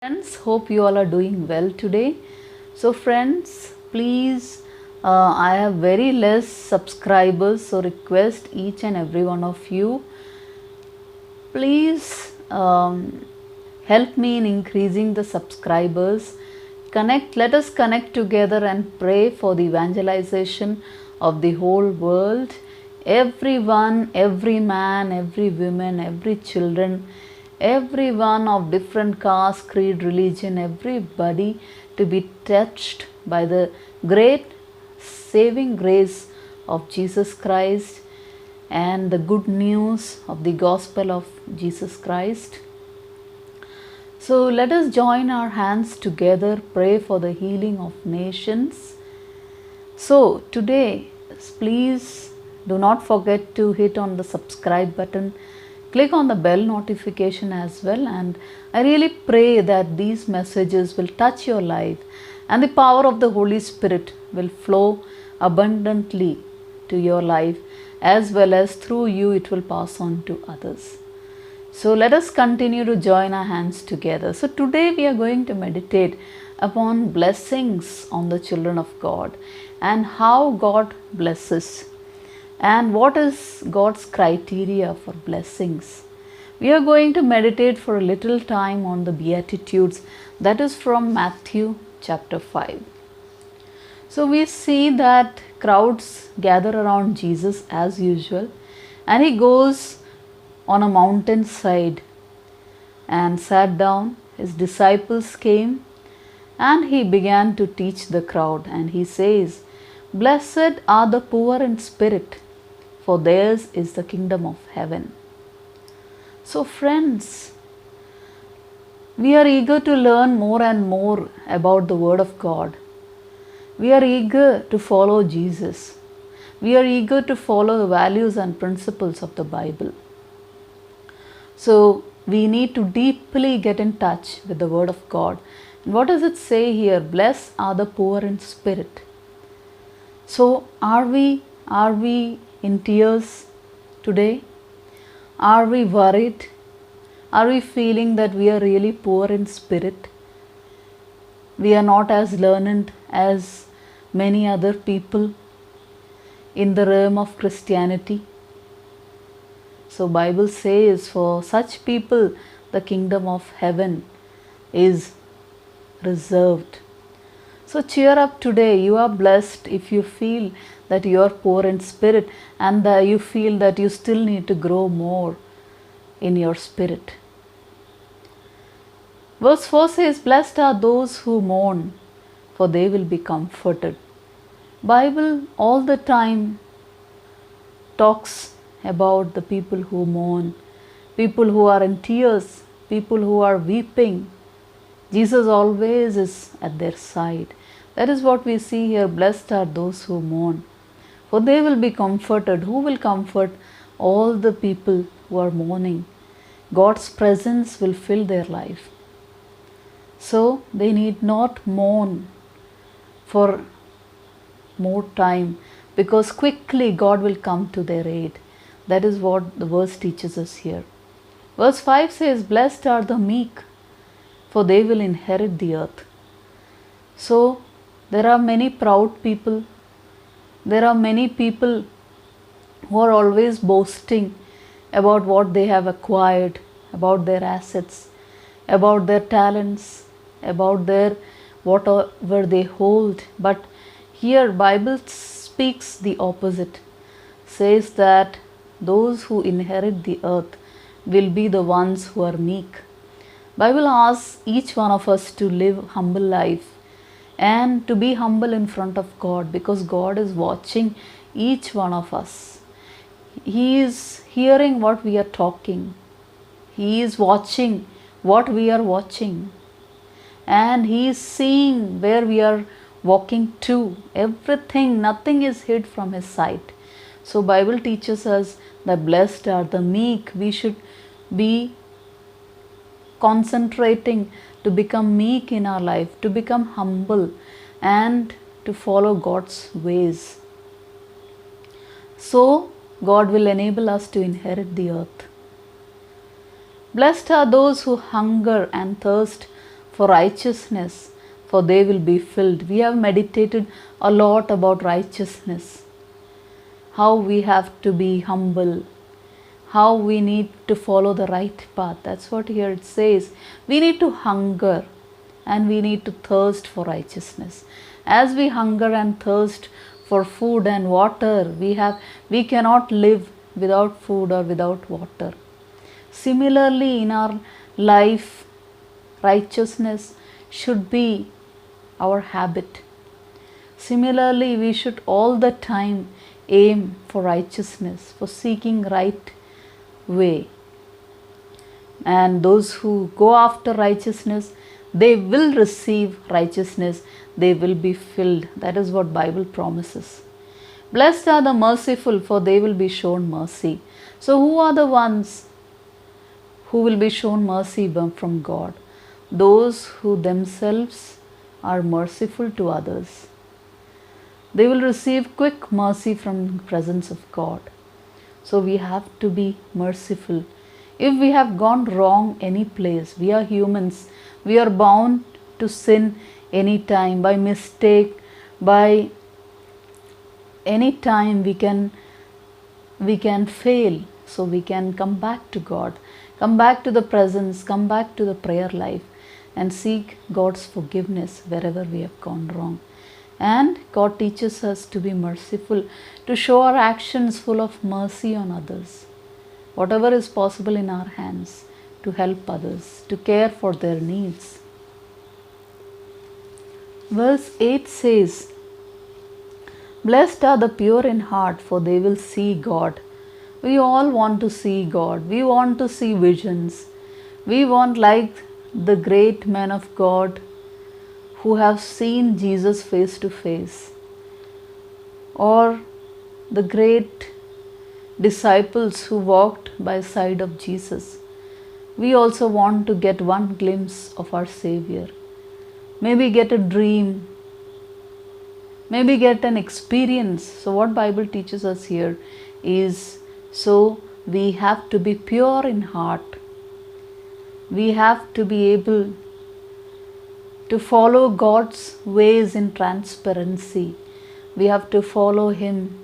Friends, hope you all are doing well today. So friends, please, I have very less subscribers, so request each and every one of you, please help me in increasing the subscribers. Let us connect together and pray for the evangelization of the whole world. Everyone, every man, every woman, every children, everyone of different caste, creed, religion, everybody to be touched by the great saving grace of Jesus Christ and the good news of the gospel of Jesus Christ. So let us join our hands together, pray for the healing of nations. So today, please do not forget to hit on the subscribe button, click on the bell notification as well, and I really pray that these messages will touch your life and the power of the Holy Spirit will flow abundantly to your life, as well as through you it will pass on to others. So let us continue to join our hands together. So today we are going to meditate upon blessings on the children of God and how God blesses and what is God's criteria for blessings. We are going to meditate for a little time on the Beatitudes, that is from Matthew chapter 5. So we see that crowds gather around Jesus as usual, and he goes on a mountainside and sat down. His disciples came and he began to teach the crowd, and he says, "Blessed are the poor in spirit, for theirs is the kingdom of heaven." So friends, we are eager to learn more and more about the Word of God. We are eager to follow Jesus. We are eager to follow the values and principles of the Bible. So we need to deeply get in touch with the Word of God. And what does it say here? Blessed are the poor in spirit. So are we in tears today? Are we worried? Are we feeling that we are really poor in spirit? We are not as learned as many other people in the realm of Christianity. So Bible says for such people the kingdom of heaven is reserved. So cheer up today. You are blessed if you feel that you are poor in spirit and that you feel that you still need to grow more in your spirit. Verse 4 says, "Blessed are those who mourn, for they will be comforted." Bible all the time talks about the people who mourn, people who are in tears, people who are weeping. Jesus always is at their side. That is what we see here. Blessed are those who mourn, for they will be comforted. Who will comfort? All the people who are mourning. God's presence will fill their life. So they need not mourn for more time, because quickly God will come to their aid. That is what the verse teaches us here. Verse 5 says, "Blessed are the meek, for they will inherit the earth." So there are many proud people. There are many people who are always boasting about what they have acquired, about their assets, about their talents, about their whatever they hold. But here Bible speaks the opposite. Says that those who inherit the earth will be the ones who are meek. Bible asks each one of us to live humble life and to be humble in front of God, because God is watching each one of us. He is hearing what we are talking. He is watching what we are watching. And He is seeing where we are walking to. Everything, nothing is hid from His sight. So Bible teaches us that blessed are the meek. We should be concentrating to become meek in our life, to become humble and to follow God's ways. So God will enable us to inherit the earth. Blessed are those who hunger and thirst for righteousness, for they will be filled. We have meditated a lot about righteousness, how we have to be humble, how we need to follow the right path. That's what here it says. We need to hunger and we need to thirst for righteousness. As we hunger and thirst for food and water, we cannot live without food or without water. Similarly, in our life, righteousness should be our habit. Similarly, we should all the time aim for righteousness, for seeking right way. And those who go after righteousness, they will receive righteousness, they will be filled. That is what Bible promises. Blessed are the merciful, for they will be shown mercy. So who are the ones who will be shown mercy from God? Those who themselves are merciful to others. They will receive quick mercy from the presence of God. So we have to be merciful. If we have gone wrong any place, we are humans. We are bound to sin any time, by mistake, by any time we can fail. So we can come back to God, come back to the presence, come back to the prayer life and seek God's forgiveness wherever we have gone wrong. And God teaches us to be merciful, to show our actions full of mercy on others. Whatever is possible in our hands, to help others, to care for their needs. Verse 8 says, Blessed are the pure in heart, for they will see God. We all want to see God. We want to see visions. We want, like the great men of God who have seen Jesus face to face, or the great disciples who walked by the side of Jesus. We also want to get one glimpse of our Savior. Maybe get a dream, maybe get an experience. So what Bible teaches us here is, so we have to be pure in heart. We have to be able to follow God's ways in transparency. We have to follow Him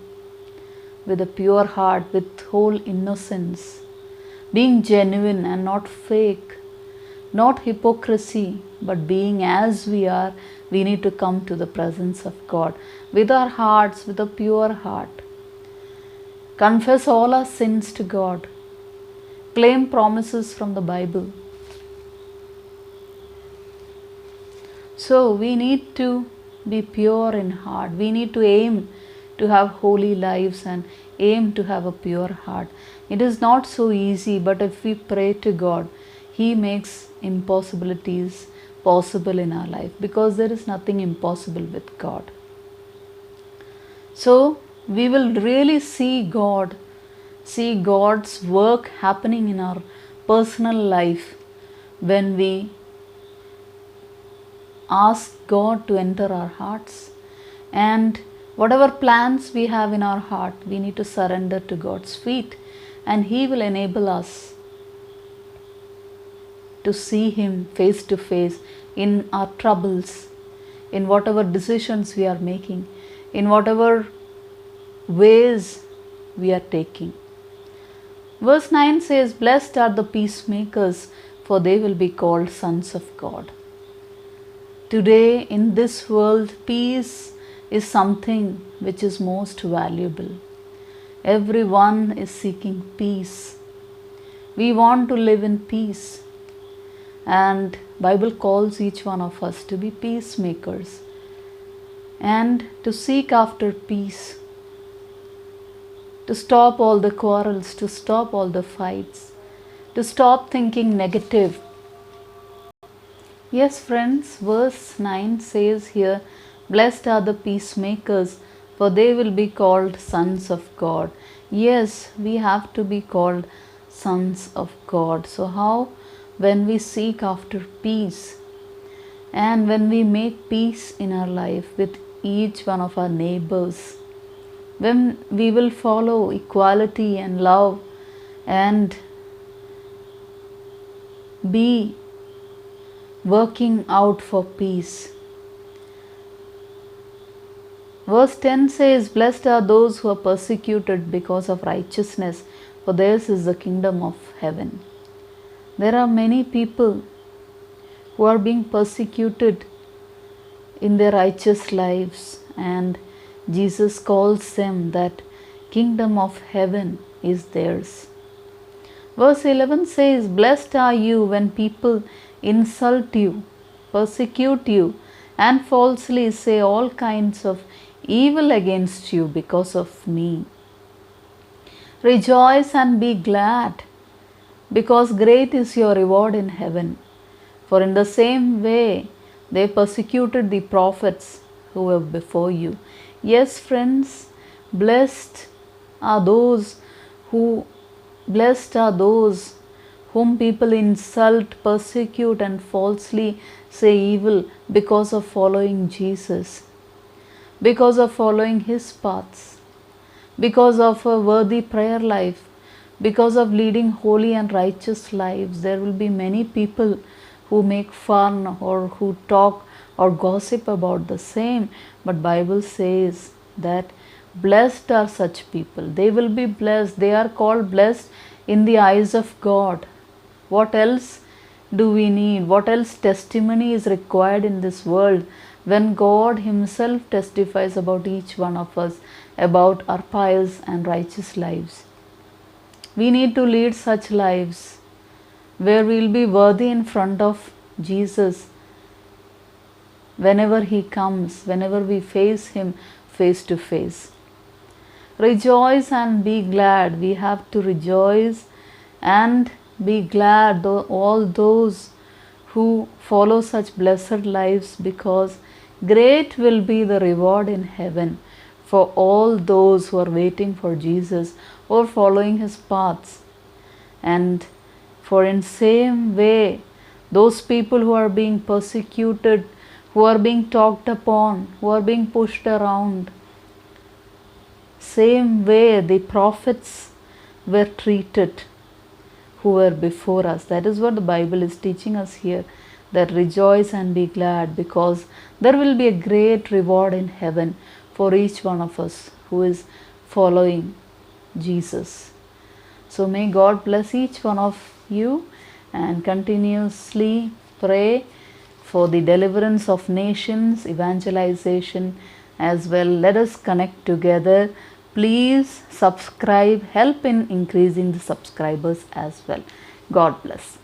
with a pure heart, with whole innocence, being genuine and not fake, not hypocrisy, but being as we are. We need to come to the presence of God with our hearts, with a pure heart. Confess all our sins to God. Claim promises from the Bible. So we need to be pure in heart. We need to aim to have holy lives and aim to have a pure heart. It is not so easy, but if we pray to God, He makes impossibilities possible in our life, because there is nothing impossible with God. So we will really see God, see God's work happening in our personal life when we ask God to enter our hearts. And whatever plans we have in our heart, we need to surrender to God's feet, and He will enable us to see Him face to face in our troubles, in whatever decisions we are making, in whatever ways we are taking. Verse 9 says, Blessed are the peacemakers, for they will be called sons of God. Today in this world, peace is something which is most valuable. Everyone is seeking peace. We want to live in peace. And Bible calls each one of us to be peacemakers and to seek after peace, to stop all the quarrels, to stop all the fights, to stop thinking negative. Yes, friends, verse 9 says here, Blessed are the peacemakers, for they will be called sons of God. Yes, we have to be called sons of God. So how? When we seek after peace and when we make peace in our life with each one of our neighbors, when we will follow equality and love and be working out for peace. Verse 10 says, "Blessed are those who are persecuted because of righteousness, for theirs is the kingdom of heaven." There are many people who are being persecuted in their righteous lives, and Jesus calls them that kingdom of heaven is theirs. Verse 11 says, "Blessed are you when people insult you, persecute you, and falsely say all kinds of evil against you because of me. Rejoice and be glad, because great is your reward in heaven. For in the same way they persecuted the prophets who were before you." Yes, friends, blessed are those whom people insult, persecute, and falsely say evil because of following Jesus, because of following His paths, because of a worthy prayer life, because of leading holy and righteous lives. There will be many people who make fun or who talk or gossip about the same, but Bible says that blessed are such people. They will be blessed. They are called blessed in the eyes of God. What else do we need? What else testimony is required in this world when God Himself testifies about each one of us, about our pious and righteous lives? We need to lead such lives where we will be worthy in front of Jesus whenever He comes, whenever we face Him face to face. Rejoice and be glad. We have to rejoice and be glad, though all those who follow such blessed lives, because great will be the reward in heaven for all those who are waiting for Jesus or following His paths. And for in same way, those people who are being persecuted, who are being talked upon, who are being pushed around, same way the prophets were treated who were before us. That is what the Bible is teaching us here, that rejoice and be glad, because there will be a great reward in heaven for each one of us who is following Jesus. So may God bless each one of you, and continuously pray for the deliverance of nations, evangelization as well. Let us connect together. Please subscribe, help in increasing the subscribers as well. God bless.